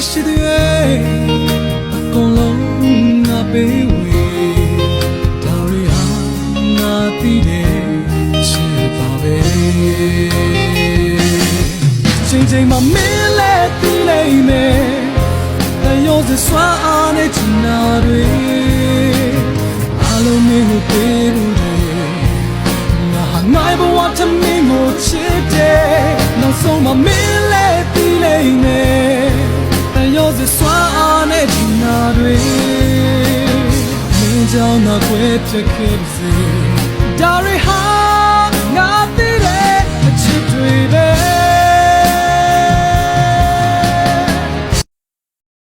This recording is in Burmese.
ရှိတဲ့အကုန်လုံးငါပေးဝေဒါရီဟာငါသိတယ်ချစ်ပါပဲချိန်မှာမင်းလည်းသိလိမ့်မယ်တယောစစွာအားနဲ့ချင်နာတွေအားလုံးမင်းကိုပေးဖို့တယ်ငါဟာငါ့ဘဝတမင်းကိုချစ်တယ်နောက်ဆုံးမှာမင်းလည်းသိလိမ့်မယ်ရောစစွာအားနဲ့ချင်နာတွေမင်းကြောင့်ငါကွယ်ပြခဲ့စေ